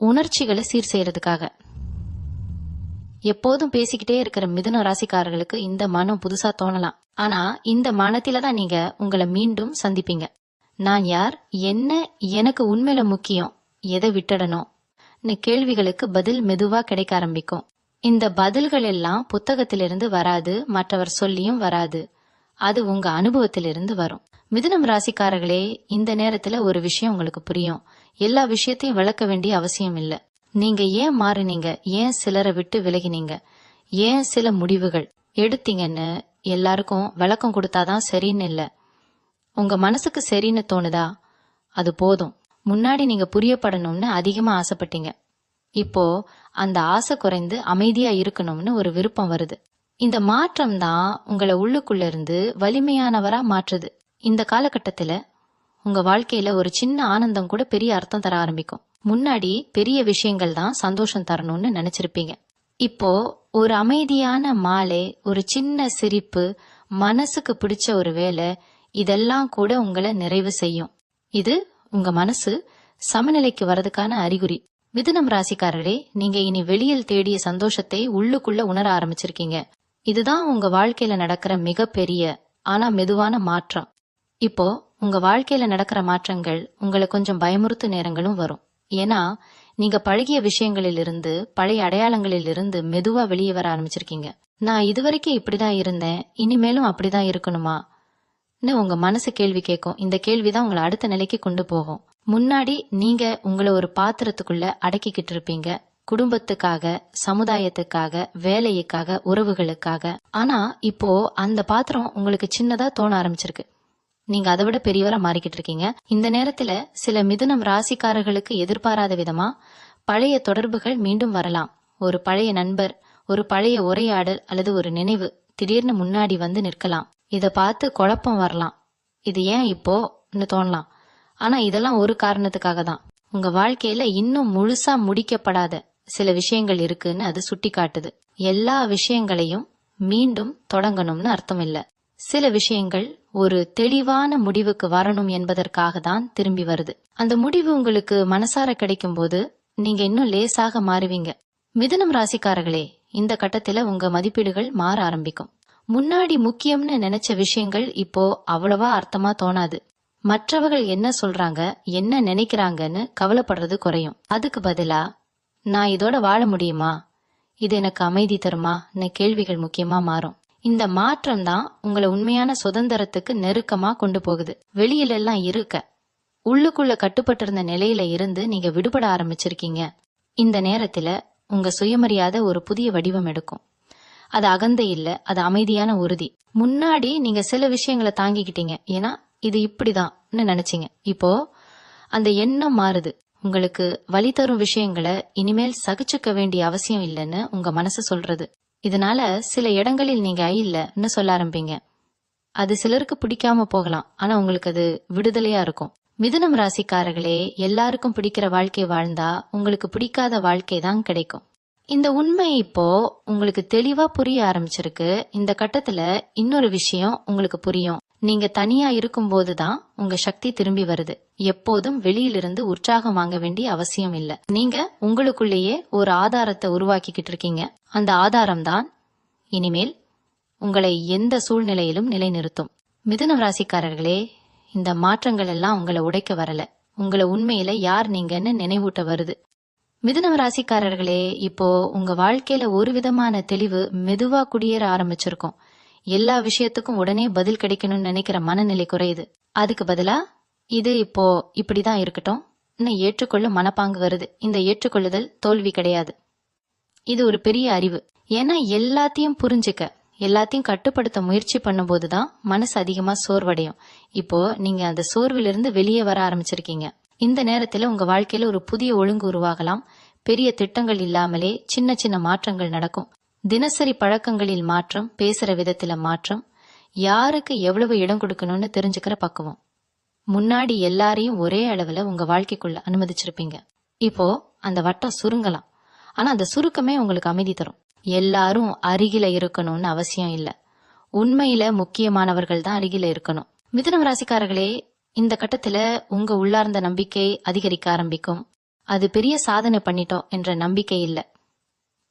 உணர்ச்சிகளை சீர் செய்யறதுக்காக. எப்போதும் பேசிக்கிட்டே இருக்கிற மிதுன ராசிக்காரர்களுக்கு இந்த மனம் புதுசா தோணலாம். ஆனா இந்த மனத்தில தான் நீங்க உங்களை மீண்டும் சந்திப்பீங்க. நான் யார், என்ன எனக்கு உண்மையில முக்கியம், எதை விட்டுடணும் கேள்விகளுக்கு பதில் மெதுவா கிடைக்க ஆரம்பிக்கும். இந்த பதில்கள் எல்லாம் புத்தகத்திலிருந்து வராது, மற்றவர் சொல்லியும் வராது. அது உங்க அனுபவத்திலிருந்து வரும். மிதுனம் ராசிக்காரர்களே, இந்த நேரத்துல ஒரு விஷயம் உங்களுக்கு புரியும். எல்லா விஷயத்தையும் விளக்க வேண்டிய அவசியம் இல்ல. நீங்க ஏன் மாறினீங்க, ஏன் சிலரை விட்டு விலகினீங்க, ஏன் சில முடிவுகள் எடுத்தீங்கன்னு எல்லாருக்கும் விளக்கம் கொடுத்தாதான் சரின்னு இல்ல. உங்க மனசுக்கு சரின்னு தோணுதா, அது போதும். முன்னாடி நீங்க புரியப்படணும்னு அதிகமா ஆசைப்பட்டீங்க. இப்போ அந்த ஆசை குறைந்து அமைதியா இருக்கணும்னு ஒரு விருப்பம் வருது. இந்த மாற்றம் தான் உங்களை உள்ளுக்குள்ள இருந்து வலிமையானவரா மாற்றுது. இந்த காலகட்டத்துல உங்க வாழ்க்கையில ஒரு சின்ன ஆனந்தம் கூட பெரிய அர்த்தம் தர ஆரம்பிக்கும். முன்னாடி பெரிய விஷயங்கள் தான் சந்தோஷம் தரணும்னு நினைச்சிருப்பீங்க. இப்போ ஒரு அமைதியான மாலை, ஒரு சின்ன சிரிப்பு, மனசுக்கு பிடிச்ச ஒரு வேலை, இதெல்லாம் கூட உங்களை நிறைவு செய்யும். இது உங்க மனசு சமநிலைக்கு வரதுக்கான அறிகுறி. மிதுனம் ராசிக்காரரே, நீங்க இனி வெளியில் தேடிய சந்தோஷத்தை உள்ளுக்குள்ள உணர ஆரம்பிச்சிருக்கீங்க. இதுதான் உங்க வாழ்க்கையில நடக்கிற மிகப்பெரிய ஆனா மெதுவான மாற்றம். இப்போ உங்க வாழ்க்கையில நடக்கிற மாற்றங்கள் உங்களை கொஞ்சம் பயமுறுத்து நேரங்களும் வரும். ஏன்னா நீங்க பழகிய விஷயங்களிலிருந்து, பழைய அடையாளங்களிலிருந்து மெதுவா வெளியே வர ஆரம்பிச்சிருக்கீங்க. நான் இதுவரைக்கும் இப்படிதான் இருந்தேன், இனிமேலும் அப்படிதான் இருக்கணுமா உங்க மனசு கேள்வி கேட்கும். இந்த கேள்விதான் உங்களை அடுத்த நிலைக்கு கொண்டு போகும். முன்னாடி நீங்க உங்களை ஒரு பாத்திரத்துக்குள்ள அடக்கிக்கிட்டு இருப்பீங்க. குடும்பத்துக்காக, சமுதாயத்துக்காக, வேலைக்காக, உறவுகளுக்காக. ஆனா இப்போ அந்த பாத்திரம் உங்களுக்கு சின்னதா தோண ஆரம்பிச்சிருக்கு. நீங்க அதை விட பெரியவரா மாறிக்கிட்டு இருக்கீங்க. இந்த நேரத்துல சில மிதுனம் ராசிக்காரர்களுக்கு எதிர்பாராத விதமா பழைய தொடர்புகள் மீண்டும் வரலாம். ஒரு பழைய நண்பர், ஒரு பழைய உரையாடல் அல்லது ஒரு நினைவு திடீர்னு முன்னாடி வந்து நிற்கலாம். இத பார்த்து குழப்பம் வரலாம். இது ஏன் இப்போன்னு தோணலாம். ஆனா இதெல்லாம் ஒரு காரணத்துக்காக தான். உங்க வாழ்க்கையில இன்னும் முழுசா முடிக்கப்படாத சில விஷயங்கள் இருக்குன்னு அது சுட்டி காட்டுது. எல்லா விஷயங்களையும் மீண்டும் தொடங்கணும்னு அர்த்தம் இல்ல. சில விஷயங்கள் ஒரு தெளிவான முடிவுக்கு வரணும் என்பதற்காக தான் திரும்பி வருது. அந்த முடிவு உங்களுக்கு மனசார கிடைக்கும் போது நீங்க இன்னும் லேசாக மாறுவீங்க. மிதுனம் ராசிக்காரர்களே, இந்த கட்டத்துல உங்க மதிப்பீடுகள் மாற ஆரம்பிக்கும். முன்னாடி முக்கியம்னு நினைச்ச விஷயங்கள் இப்போ அவ்வளவா அர்த்தமா தோணாது. மற்றவர்கள் என்ன சொல்றாங்க, என்ன நினைக்கிறாங்கன்னு கவலைப்படுறது குறையும். அதுக்கு பதிலா நான் இதோட வாழ முடியுமா, இது எனக்கு அமைதி தருமா கேள்விகள் முக்கியமா மாறும். இந்த மாற்றம் தான் உங்களை உண்மையான சுதந்திரத்துக்கு நெருக்கமா கொண்டு போகுது. வெளியில எல்லாம் இருக்க உள்ளுக்குள்ள கட்டுப்பட்டு இருந்த நிலையில இருந்து நீங்க விடுபட ஆரம்பிச்சிருக்கீங்க. இந்த நேரத்துல உங்க சுயமரியாதை ஒரு புதிய வடிவம் எடுக்கும். அது அகந்தை இல்ல, அது அமைதியான உறுதி. முன்னாடி நீங்க சில விஷயங்களை தாங்கிக்கிட்டீங்க, ஏன்னா இது இப்படிதான் நினைச்சீங்க. இப்போ அந்த எண்ணம் மாறுது. உங்களுக்கு வலி தரும் விஷயங்களை இனிமேல் சகிச்சுக்க வேண்டிய அவசியம் இல்லைன்னு உங்க மனசு சொல்றது. இதனால சில இடங்களில் நீங்க இல்லன்னு சொல்ல ஆரம்பிங்க. அது சிலருக்கு பிடிக்காம போகலாம், ஆனா உங்களுக்கு அது விடுதலையா இருக்கும். மிதுனம் ராசிக்காரர்களே, எல்லாருக்கும் பிடிக்கிற வாழ்க்கை வாழ்ந்தா உங்களுக்கு பிடிக்காத வாழ்க்கை தான் கிடைக்கும். இந்த உண்மை இப்போ உங்களுக்கு தெளிவா புரிய ஆரம்பிச்சிருக்கு. இந்த கட்டத்துல இன்னொரு விஷயம் உங்களுக்கு புரியும். நீங்க தனியா இருக்கும் போதுதான் உங்க சக்தி திரும்பி வருது. எப்போதும் வெளியிலிருந்து உற்சாகம் வாங்க வேண்டிய அவசியம் இல்ல. நீங்க உங்களுக்குள்ளேயே ஒரு ஆதாரத்தை உருவாக்கிக்கிட்டு இருக்கீங்க. அந்த ஆதாரம் தான் இனிமேல் உங்களை எந்த சூழ்நிலையிலும் நிலைநிறுத்தும். மிதுன ராசிக்காரர்களே, இந்த மாற்றங்கள் எல்லாம் உங்களை உடைக்க வரல, உங்களை உண்மையில யார் நீங்கன்னு நினைவூட்ட வருது. மிதுன ராசிக்காரர்களே, இப்போ உங்க வாழ்க்கையில ஒரு விதமான தெளிவு மெதுவா குடியேற ஆரம்பிச்சிருக்கும். எல்லா விஷயத்துக்கும் உடனே பதில் கிடைக்கணும்னு நினைக்கிற மனநிலை குறையுது. அதுக்கு பதிலா இது இப்போ இப்படிதான் இருக்கட்டும் ஏற்றுக்கொள்ளும் மனப்பாங்கு வருது. இந்த ஏற்றுக்கொள்ளுதல் தோல்வி கிடையாது, இது ஒரு பெரிய அறிவு. ஏன்னா எல்லாத்தையும் புரிஞ்சுக்க, எல்லாத்தையும் கட்டுப்படுத்த முயற்சி பண்ணும் போதுதான் மனசு அதிகமா சோர்வடையும். இப்போ நீங்க அந்த சோர்விலிருந்து வெளியே வர ஆரம்பிச்சிருக்கீங்க. இந்த நேரத்துல உங்க வாழ்க்கையில ஒரு புதிய ஒழுங்கு உருவாகலாம். பெரிய திட்டங்கள் இல்லாமலே சின்ன சின்ன மாற்றங்கள் நடக்கும். தினசரி பழக்கங்களில் மாற்றம், பேசுற விதத்துல மாற்றம், யாருக்கு எவ்வளவு இடம் கொடுக்கணும்னு தெரிஞ்சுக்கிற பக்குவம். முன்னாடி எல்லாரையும் ஒரே அளவுல உங்க வாழ்க்கைக்குள்ள அனுமதிச்சிருப்பீங்க. இப்போ அந்த வட்டம் சுருங்கலாம், ஆனா அந்த சுருக்கமே உங்களுக்கு அமைதி தரும். எல்லாரும் அருகில இருக்கணும்னு அவசியம் இல்ல, உண்மையில முக்கியமானவர்கள் தான் அருகில இருக்கணும். மிதுனம் ராசிக்காரர்களே, இந்த கட்டத்துல உங்க உள்ளார்ந்த நம்பிக்கை அதிகரிக்க ஆரம்பிக்கும். அது பெரிய சாதனை பண்ணிட்டோம் என்ற நம்பிக்கை இல்ல,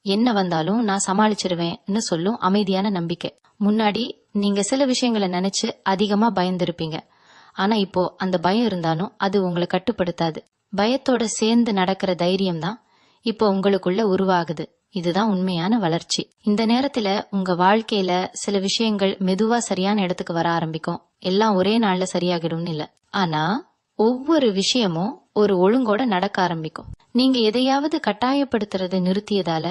என்ன வந்தாலும் நான் சமாளிச்சிருவேன்னு சொல்லும் அமைதியான நம்பிக்கை. முன்னாடி நீங்க சில விஷயங்களை நினைச்சு அதிகமா பயந்துருப்பீங்க, ஆனா இப்போ அந்த பயம் இருந்தாலும் அது உங்களை கட்டுப்படுத்தாது. பயத்தோட சேர்ந்து நடக்கிற தைரியம் தான் இப்போ உங்களுக்குள்ள உருவாகுது. இதுதான் உண்மையான வளர்ச்சி. இந்த நேரத்துல உங்க வாழ்க்கையில சில விஷயங்கள் மெதுவா சரியான இடத்துக்கு வர ஆரம்பிக்கும். எல்லாம் ஒரே நாள்ல சரியாகிடும்னு இல்ல, ஆனா ஒவ்வொரு விஷயமும் ஒரு ஒழுங்கோட நடக்க ஆரம்பிக்கும். நீங்க எதையாவது கட்டாயப்படுத்துறதை நிறுத்தியதால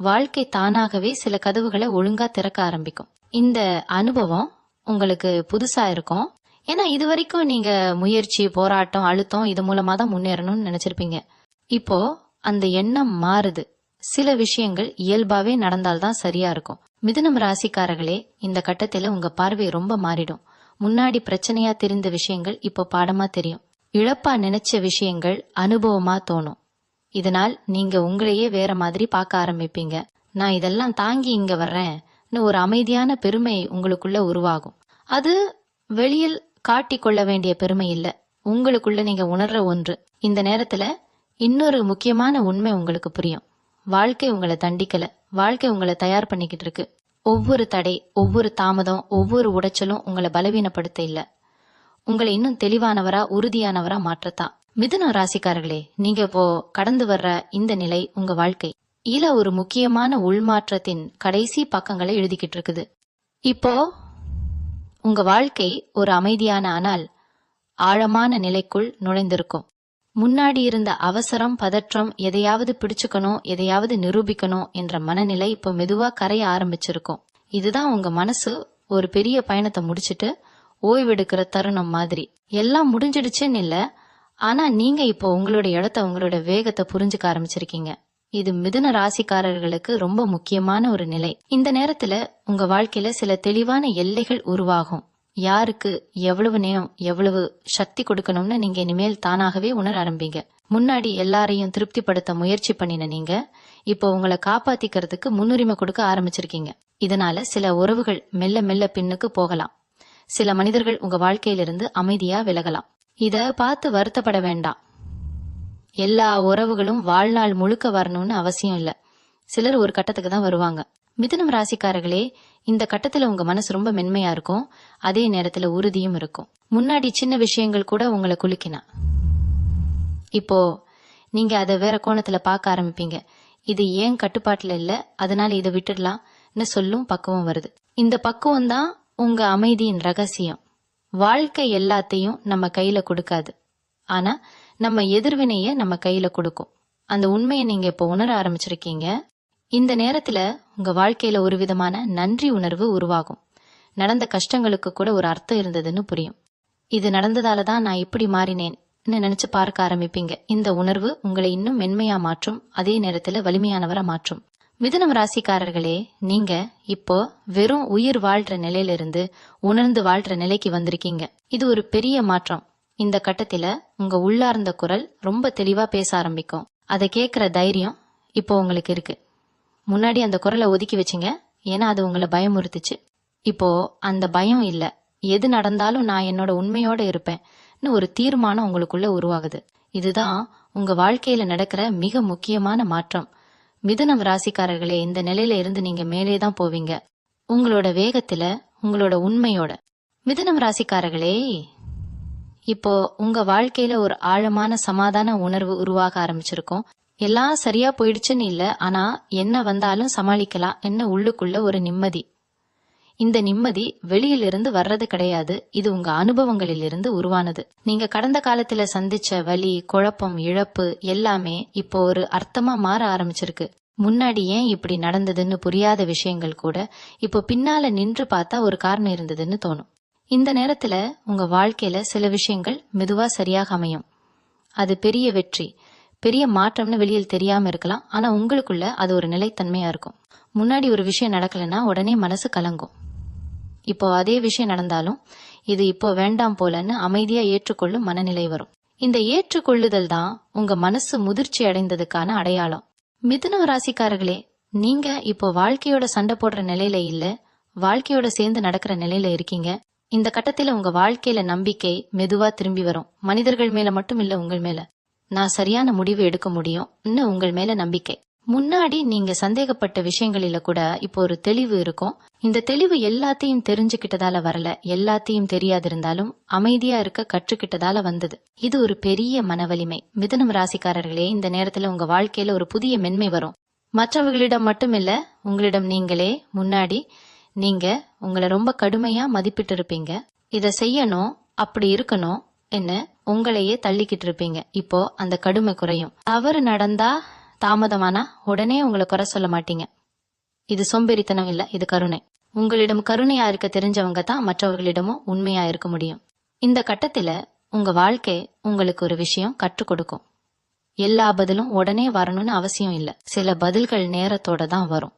வாழ்க்கை தானாகவே சில கதவுகளை ஒழுங்கா திறக்க ஆரம்பிக்கும். இந்த அனுபவம் உங்களுக்கு புதுசா இருக்கும். ஏன்னா இது வரைக்கும் நீங்க முயற்சி, போராட்டம், அழுத்தம் இது மூலமா தான் முன்னேறணும்னு நினைச்சிருப்பீங்க. இப்போ அந்த எண்ணம் மாறுது. சில விஷயங்கள் இயல்பாவே நடந்தால்தான் சரியா இருக்கும். மிதுனம் ராசிக்காரர்களே, இந்த கட்டத்துல உங்க பார்வை ரொம்ப மாறிடும். முன்னாடி பிரச்சனையா தெரிந்த விஷயங்கள் இப்போ பாடமா தெரியும். இழப்பா நினைச்ச விஷயங்கள் அனுபவமா தோணும். இதனால் நீங்க உங்களையே வேற மாதிரி பார்க்க ஆரம்பிப்பீங்க. நான் இதெல்லாம் தாங்கி இங்க வர்றேன்னு ஒரு அமைதியான பெருமை உங்களுக்குள்ள உருவாகும். அது வெளியில் காட்டிக்கொள்ள வேண்டிய பெருமை இல்ல, உங்களுக்குள்ள நீங்க உணர்ற ஒன்று. இந்த நேரத்துல இன்னொரு முக்கியமான உண்மை உங்களுக்கு புரியும். வாழ்க்கை உங்களை தண்டிக்கல, வாழ்க்கை உங்களை தயார் பண்ணிக்கிட்டு இருக்கு. ஒவ்வொரு தடை, ஒவ்வொரு தாமதம், ஒவ்வொரு உடைச்சலும் உங்களை பலவீனப்படுத்த இல்ல, உங்களை இன்னும் தெளிவானவரா, உறுதியானவரா மாற்றத்தான். மிதுன ராசிக்காரர்களே, நீங்க இப்போ கடந்து வர்ற இந்த நிலை உங்க வாழ்க்கை இல ஒரு முக்கியமான உள்மாற்றத்தின் கடைசி பக்கங்களை எழுதிக்கிட்டு இருக்குது. இப்போ உங்க வாழ்க்கை ஒரு அமைதியான ஆனால் ஆழமான நிலைக்குள் நுழைந்திருக்கும். முன்னாடி இருந்த அவசரம், பதற்றம், எதையாவது பிடிச்சுக்கணும், எதையாவது நிரூபிக்கணும் என்ற மனநிலை இப்போ மெதுவா கரைய ஆரம்பிச்சிருக்கும். இதுதான் உங்க மனசு ஒரு பெரிய பயணத்தை முடிச்சிட்டு ஓய்வெடுக்கிற தருணம் மாதிரி. எல்லாம் முடிஞ்சிடுச்சுன்னு இல்ல, ஆனா நீங்க இப்போ உங்களோட இடத்த, உங்களோட வேகத்தை புரிஞ்சுக்க ஆரம்பிச்சிருக்கீங்க. இது மிதுன ராசிக்காரர்களுக்கு ரொம்ப முக்கியமான ஒரு நிலை. இந்த நேரத்துல உங்க வாழ்க்கையில சில தெளிவான எல்லைகள் உருவாகும். யாருக்கு எவ்வளவு நேரம், எவ்வளவு சக்தி கொடுக்கணும்னு நீங்க இனிமேல் தானாகவே உணர ஆரம்பிங்க. முன்னாடி எல்லாரையும் திருப்திப்படுத்த முயற்சி பண்ணின நீங்க இப்போ உங்களை காப்பாத்திக்கிறதுக்கு முன்னுரிமை கொடுக்க ஆரம்பிச்சிருக்கீங்க. இதனால சில உறவுகள் மெல்ல மெல்ல பின்னுக்கு போகலாம். சில மனிதர்கள் உங்க வாழ்க்கையிலிருந்து அமைதியா விலகலாம். இத பார்த்து வருத்தப்பட வேண்டாம். எல்லா உறவுகளும் வாழ்நாள் முழுக்க வரணும்னு அவசியம் இல்ல. சிலர் ஒரு கட்டத்துக்கு தான் வருவாங்க. மிதுனம் ராசிக்காரர்களே, இந்த கட்டத்துல உங்க மனசு ரொம்ப மென்மையா இருக்கும், அதே நேரத்துல உறுதியும் இருக்கும். முன்னாடி சின்ன விஷயங்கள் கூட உங்களை குலுக்கினா இப்போ நீங்க அதை வேற கோணத்துல பார்க்க ஆரம்பிப்பீங்க. இது ஏன் கட்டுப்பாட்டுல இல்ல, அதனால இதை விட்டுடலாம்னு சொல்லும் பக்குவம் வருது. இந்த பக்குவம் தான் உங்க அமைதியின் ரகசியம். வாழ்க்கை எல்லாத்தையும் நம்ம கையில கொடுக்காது, ஆனா நம்ம எதிர்வினைய நம்ம கையில கொடுக்கும். அந்த உண்மையை நீங்க இப்போ உணர ஆரம்பிச்சிருக்கீங்க. இந்த நேரத்துல உங்க வாழ்க்கையில ஒரு விதமான நன்றி உணர்வு உருவாகும். நடந்த கஷ்டங்களுக்கு கூட ஒரு அர்த்தம் இருந்ததுன்னு புரியும். இது நடந்ததால தான் நான் இப்படி மாறினேன்னு நினைச்சு பார்க்க ஆரம்பிப்பீங்க. இந்த உணர்வு உங்களை இன்னும் மென்மையா மாற்றும், அதே நேரத்துல வலிமையானவரா மாற்றும். மிதுனம் ராசிக்காரர்களே, நீங்க இப்போ வெறும் உயிர் வாழ்ற நிலையிலிருந்து உணர்ந்து வாழ்ற நிலைக்கு வந்திருக்கீங்க. இது ஒரு பெரிய மாற்றம். இந்த கட்டத்துல உங்க உள்ளார்ந்த குரல் ரொம்ப தெளிவா பேச ஆரம்பிக்கும். அதை கேட்கிற தைரியம் இப்போ உங்களுக்கு இருக்கு. முன்னாடி அந்த குரலை ஒதுக்கி வச்சிங்க, ஏன்னா அது உங்களை பயமுறுத்துச்சு. இப்போ அந்த பயம் இல்ல, எது நடந்தாலும் நான் என்னோட உண்மையோட இருப்பேன்னு ஒரு தீர்மானம் உங்களுக்குள்ள உருவாகுது. இதுதான் உங்க வாழ்க்கையில நடக்கிற மிக முக்கியமான மாற்றம். மிதுனம் ராசிக்காரர்களே, இந்த நிலையில இருந்து நீங்க மேலேதான் போவீங்க, உங்களோட வேகத்துல, உங்களோட உண்மையோட. மிதுனம் ராசிக்காரர்களே, இப்போ உங்க வாழ்க்கையில ஒரு ஆழமான சமாதான உணர்வு உருவாக ஆரம்பிச்சிருக்கும். எல்லாம் சரியா போயிடுச்சுன்னு இல்ல, ஆனா என்ன வந்தாலும் சமாளிக்கலாம் என்ன உள்ளுக்குள்ள ஒரு நிம்மதி. இந்த நிம்மதி வெளியிலிருந்து வர்றது கிடையாது, இது உங்க அனுபவங்களிலிருந்து உருவானது. நீங்க கடந்த காலத்துல சந்திச்ச வலி, குழப்பம், இழப்பு எல்லாமே இப்போ ஒரு அர்த்தமா மாற ஆரம்பிச்சிருக்கு. முன்னாடி ஏன் இப்படி நடந்ததுன்னு புரியாத விஷயங்கள் கூட இப்போ பின்னால நின்று பார்த்தா ஒரு காரணம் இருந்ததுன்னு தோணும். இந்த நேரத்துல உங்க வாழ்க்கையில சில விஷயங்கள் மெதுவா சரியாக அமையும். அது பெரிய வெற்றி, பெரிய மாற்றம்னு வெளியில் தெரியாம இருக்கலாம், ஆனா உங்களுக்குள்ள அது ஒரு நிலைத்தன்மையா இருக்கும். முன்னாடி ஒரு விஷயம் நடக்கலன்னா உடனே மனசு கலங்கும். இப்போ அதே விஷயம் நடந்தாலும் இது இப்போ வேண்டாம் போலன்னு அமைதியா ஏற்றுக்கொள்ளும் மனநிலை வரும். இந்த ஏற்றுக்கொள்ளுதல் தான் உங்க மனசு முதிர்ச்சி அடைந்ததுக்கான அடையாளம். மிதுன ராசிக்காரர்களே, நீங்க இப்போ வாழ்க்கையோட சண்டை போடுற நிலையில இல்ல, வாழ்க்கையோட சேர்ந்து நடக்கிற நிலையில இருக்கீங்க. இந்த கட்டத்துல உங்க வாழ்க்கையில நம்பிக்கை மெதுவா திரும்பி வரும். மனிதர்கள் மேல மட்டும் இல்ல, உங்கள் மேல. நான் சரியான முடிவு எடுக்க முடியும் உங்கள் மேல நம்பிக்கை. முன்னாடி நீங்க சந்தேகப்பட்ட விஷயங்களில கூட இப்போ ஒரு தெளிவு இருக்கும். இந்த தெளிவு எல்லாத்தையும் தெரிஞ்சுக்கிட்டதால வரல, எல்லாத்தையும் தெரியாதிருந்தாலும் அமைதியா இருக்க கற்றுக்கிட்டதால வந்தது. இது ஒரு பெரிய மனவலிமை. மிதுனம் ராசிக்காரர்களே, இந்த நேரத்துல உங்க வாழ்க்கையில ஒரு புதிய மென்மை வரும். மற்றவர்களிடம் மட்டும் இல்ல, உங்களிடம் நீங்களே. முன்னாடி நீங்க உங்களை ரொம்ப கடுமையா மதிப்பிட்டு இருப்பீங்க. இத செய்யணும், அப்படி இருக்கணும் என்ன உங்களையே தள்ளிக்கிட்டு இருப்பீங்க. இப்போ அந்த கடுமை குறையும். தவறு நடந்தா, தாமதமானா உடனே உங்களை குறை சொல்ல மாட்டீங்க. இது சோம்பேறித்தனம் இல்ல, இது கருணை. உங்களிடம் கருணையா இருக்க தெரிஞ்சவங்க தான் மற்றவர்களிடமும் உண்மையா இருக்க முடியும். இந்த கட்டத்துல உங்க வாழ்க்கை உங்களுக்கு ஒரு விஷயம் கற்றுக் கொடுக்கும். எல்லா பதிலும் உடனே வரணும்னு அவசியம் இல்ல. சில பதில்கள் நேரத்தோட தான் வரும்.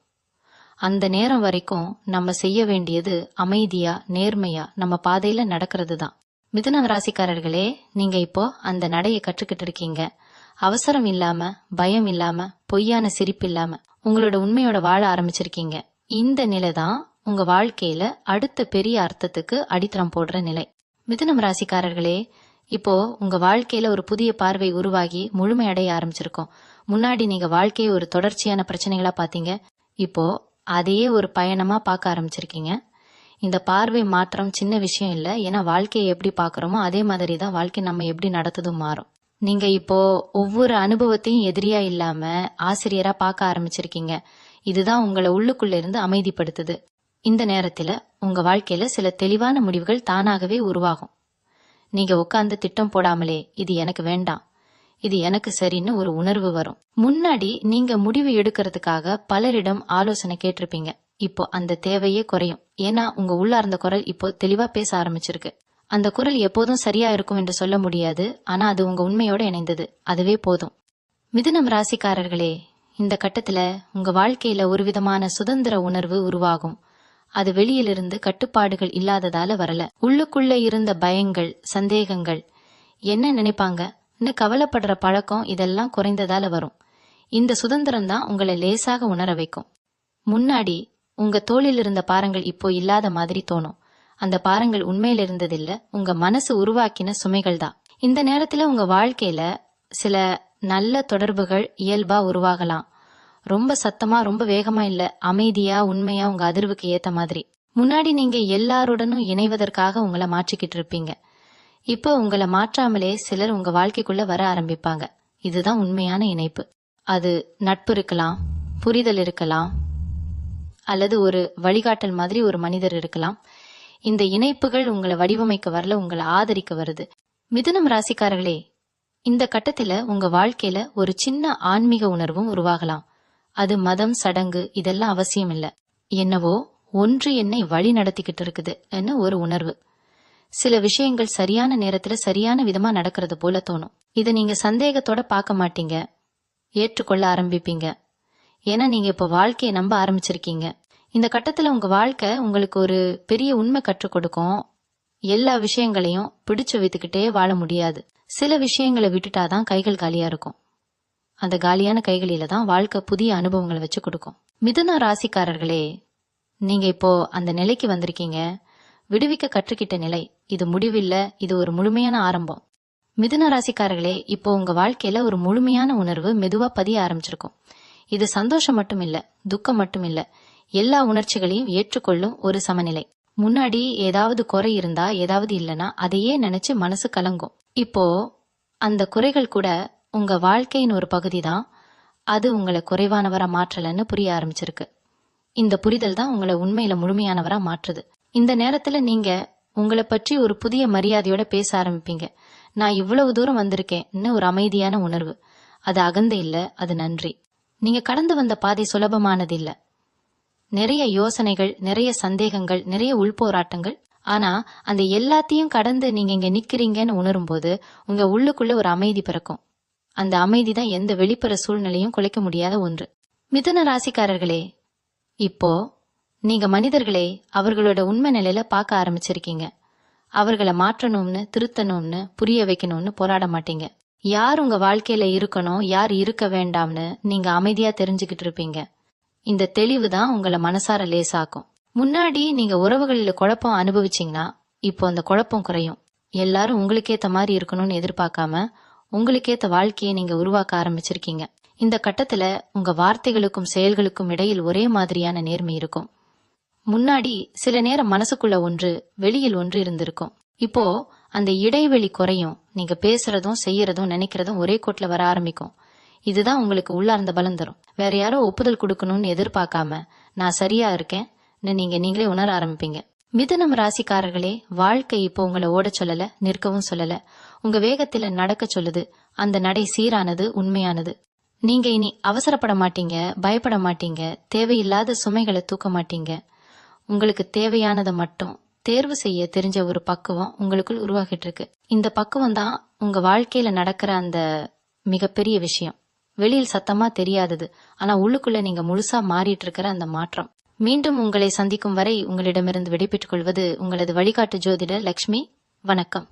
அந்த நேரம் வரைக்கும் நம்ம செய்ய வேண்டியது அமைதியா நேர்மையா நம்ம பாதையில நடக்கிறது தான். மிதுன ராசிக்காரர்களே, நீங்க இப்போ அந்த நடையை கற்றுக்கிட்டு இருக்கீங்க. அவசரம் இல்லாம, பயம் இல்லாம, பொய்யான சிரிப்பு இல்லாம உங்களோட உண்மையோட வாழ ஆரம்பிச்சிருக்கீங்க. இந்த நிலை தான் உங்க வாழ்க்கையில அடுத்த பெரிய அர்த்தத்துக்கு அடித்தளம் போடுற நிலை. மிதுனம் ராசிக்காரர்களே, இப்போ உங்க வாழ்க்கையில ஒரு புதிய பார்வை உருவாகி முழுமையடைய ஆரம்பிச்சிருக்கோம். முன்னாடி நீங்க வாழ்க்கையை ஒரு தொடர்ச்சியான பிரச்சனைகளா பாத்தீங்க. இப்போ அதையே ஒரு பயணமா பார்க்க ஆரம்பிச்சிருக்கீங்க. இந்த பார்வை மாற்றம் சின்ன விஷயம் இல்ல. ஏன்னா வாழ்க்கையை எப்படி பாக்குறோமோ அதே மாதிரி தான் வாழ்க்கை நம்ம எப்படி நடத்துதும் மாறும். நீங்க இப்போ ஒவ்வொரு அனுபவத்தையும் எதிரியா இல்லாம ஆசிரியரா பார்க்க ஆரம்பிச்சிருக்கீங்க. இதுதான் உங்களை உள்ளுக்குள்ள இருந்து அமைதிப்படுத்துது. இந்த நேரத்துல உங்க வாழ்க்கையில சில தெளிவான முடிவுகள் தானாகவே உருவாகும். நீங்க உட்கார்ந்து திட்டம் போடாமலே இது எனக்கு வேண்டாம், இது எனக்கு சரின்னு ஒரு உணர்வு வரும். முன்னாடி நீங்க முடிவு எடுக்கிறதுக்காக பலரிடம் ஆலோசனை கேட்டிருப்பீங்க. இப்போ அந்த தேவையே குறையும். ஏன்னா உங்க உள்ளார்ந்த குரல் இப்போ தெளிவா பேச ஆரம்பிச்சிருக்கு. அந்த குரல் எப்போதும் சரியா இருக்கும் என்று சொல்ல முடியாது. ஆனா அது உங்க உண்மையோட இணைந்தது. அதுவே போதும். மிதுனம் ராசிக்காரர்களே, இந்த கட்டத்துல உங்க வாழ்க்கையில ஒரு விதமான சுதந்திர உணர்வு உருவாகும். அது வெளியிலிருந்து கட்டுப்பாடுகள் இல்லாததால வரல. உள்ளுக்குள்ள இருந்த பயங்கள், சந்தேகங்கள், என்ன நினைப்பாங்க கவலைப்படுற பழக்கம் இதெல்லாம் குறைந்ததால வரும். இந்த சுதந்திரம் தான் உங்களை லேசாக உணர வைக்கும். முன்னாடி உங்க தோளில் இருந்த பாரங்கள் இப்போ இல்லாத மாதிரி தோணும். அந்த பாரங்கள் உண்மையில இருந்ததில்ல, உங்க மனசு உருவாக்கின சுமைகள் தான். இந்த நேரத்துல உங்க வாழ்க்கையில சில நல்ல தொடர்புகள் இயல்பா உருவாகலாம். ரொம்ப சத்தமா ரொம்ப வேகமா இல்ல, அமைதியா உண்மையா உங்க அதிர்வுக்கு ஏத்த மாதிரி. முன்னாடி நீங்க எல்லாருடனும் இணைவதற்காக உங்களை மாற்றிக்கிட்டு இருப்பீங்க. இப்போ உங்களை மாற்றாமலே சிலர் உங்க வாழ்க்கைக்குள்ள வர ஆரம்பிப்பாங்க. இதுதான் உண்மையான இணைப்பு. அது நட்பு இருக்கலாம், புரிதல் இருக்கலாம், அல்லது ஒரு வழிகாட்டல் மாதிரி ஒரு மனிதர் இருக்கலாம். இந்த இணைப்புகள் உங்களை வடிவமைக்க வரல, உங்களை ஆதரிக்க வருது. மிதுனம் ராசிக்காரர்களே, இந்த கட்டத்துல உங்க வாழ்க்கையில ஒரு சின்ன ஆன்மீக உணர்வும் உருவாகலாம். அது மதம், சடங்கு இதெல்லாம் அவசியம் இல்ல. என்னவோ ஒன்று என்னை வழி நடத்திக்கிட்டு இருக்குதுன்னு ஒரு உணர்வு. சில விஷயங்கள் சரியான நேரத்துல சரியான விதமா நடக்கிறது போல தோணும். இதை நீங்க சந்தேகத்தோட பார்க்க மாட்டீங்க, ஏற்றுக்கொள்ள ஆரம்பிப்பீங்க. ஏன்னா நீங்க இப்ப வாழ்க்கையை நம்ப ஆரம்பிச்சிருக்கீங்க. இந்த கட்டத்துல உங்க வாழ்க்கை உங்களுக்கு ஒரு பெரிய உண்மை கற்றுக் கொடுக்கும். எல்லா விஷயங்களையும் பிடிச்சு வைத்துக்கிட்டே வாழ முடியாது. சில விஷயங்களை விட்டுட்டாதான் கைகள் காலியா இருக்கும். அந்த காலியான கைகளில தான் வாழ்க்கை புதிய அனுபவங்களை வச்சு கொடுக்கும். மிதுன ராசிக்காரர்களே, நீங்க இப்போ அந்த நிலைக்கு வந்திருக்கீங்க. விடுவிக்க கற்றுக்கிட்ட நிலை. இது முடிவில்ல, இது ஒரு முழுமையான ஆரம்பம். மிதுன ராசிக்காரர்களே, இப்போ உங்க வாழ்க்கையில ஒரு முழுமையான உணர்வு மெதுவா பதிய ஆரம்பிச்சிருக்கும். இது சந்தோஷம் மட்டும் இல்ல, துக்கம் மட்டும் இல்ல, எல்லா உணர்ச்சிகளையும் ஏற்றுக்கொள்ளும் ஒரு சமநிலை. முன்னாடி ஏதாவது குறை இருந்தா, ஏதாவது இல்லைன்னா அதையே நினைச்சு மனசு கலங்கும். இப்போ அந்த குறைகள் கூட உங்க வாழ்க்கையின் ஒரு பகுதி தான். அது உங்களை குறைவானவரா மாற்றலன்னு புரிய ஆரம்பிச்சிருக்கு. இந்த புரிதல் தான் உங்களை உண்மையில முழுமையானவரா மாற்றுது. இந்த நேரத்துல நீங்க உங்களை பற்றி ஒரு புதிய மரியாதையோட பேச ஆரம்பிப்பீங்க. நான் இவ்வளவு தூரம் வந்திருக்கேன்னு ஒரு அமைதியான உணர்வு. அது அகந்தை இல்ல, அது நன்றி. நீங்க கடந்து வந்த பாதை சுலபமானது இல்ல. நிறைய யோசனைகள், நிறைய சந்தேகங்கள், நிறைய உள்போராட்டங்கள். ஆனா அந்த எல்லாத்தையும் கடந்து நீங்க இங்க நிக்கிறீங்கன்னு உணரும் போது உங்க உள்ளுக்குள்ள ஒரு அமைதி பிறக்கும். அந்த அமைதி தான் எந்த வெளிப்புற சூழ்நிலையும் குலைக்க முடியாத ஒன்று. மிதுன ராசிக்காரர்களே, இப்போ நீங்க மனிதர்களே அவர்களோட உண்மை நிலையில பார்க்க ஆரம்பிச்சிருக்கீங்க. அவர்களை மாற்றணும்னு, திருத்தணும்னு, புரிய வைக்கணும்னு போராட மாட்டீங்க. யார் உங்க வாழ்க்கையில இருக்கணும், யார் இருக்க வேண்டாம்னு நீங்க அமைதியா தெரிஞ்சுக்கிட்டு இருப்பீங்க. இந்த தெளிவு தான் உங்களை மனசார லேசாக்கும். முன்னாடி நீங்க உறவுகளில குழப்பம் அனுபவிச்சீங்கன்னா இப்போ அந்த குழப்பம் குறையும். எல்லாரும் உங்களுக்கேத்த மாதிரி இருக்கணும்னு எதிர்பார்க்காம உங்களுக்கேத்த வாழ்க்கையை நீங்க உருவாக்க ஆரம்பிச்சிருக்கீங்க. இந்த கட்டத்துல உங்க வார்த்தைகளுக்கும் செயல்களுக்கும் இடையில் ஒரே மாதிரியான நேர்மை இருக்கும். முன்னாடி சில நேரம் மனசுக்குள்ள ஒன்று, வெளியில் ஒன்று இருந்திருக்கும். இப்போ அந்த இடைவெளி குறையும். நீங்க பேசுறதும் செய்யறதும் நினைக்கிறதும் ஒரே கோட்ல வர ஆரம்பிக்கும். இதுதான் உங்களுக்கு உள்ளார்ந்த பலம் தரும். வேற யாரோ ஒப்புதல் கொடுக்கணும்னு எதிர்பார்க்காம நான் சரியா இருக்கேன் நீங்களே உணர ஆரம்பிப்பீங்க. மிதுனம் ராசிக்காரர்களே, வாழ்க்கை இப்போ உங்களை ஓட சொல்லல, நிற்கவும் சொல்லல. உங்க வேகத்துல நடக்க சொல்லுது. அந்த நடை சீரானது, உண்மையானது. நீங்க இனி அவசரப்பட மாட்டீங்க, பயப்பட மாட்டீங்க, தேவையில்லாத சுமைகளை தூக்க மாட்டீங்க. உங்களுக்கு தேவையானதை மட்டும் தேர்வு செய்ய தெரிஞ்ச ஒரு பக்குவம் உங்களுக்குள் உருவாகிட்டு இருக்கு. இந்த பக்குவம் தான் உங்க வாழ்க்கையில நடக்கிற அந்த மிகப்பெரிய விஷயம். வெளியில் சத்தமா தெரியாதது, ஆனா உள்ளுக்குள்ள நீங்க முழுசா மாறிட்டு இருக்கிற அந்த மாற்றம். மீண்டும் உங்களை சந்திக்கும் வரை உங்களிடமிருந்து விடைபெற்றுக் கொள்வது உங்களது வழிகாட்டு ஜோதிடர் லக்ஷ்மி. வணக்கம்.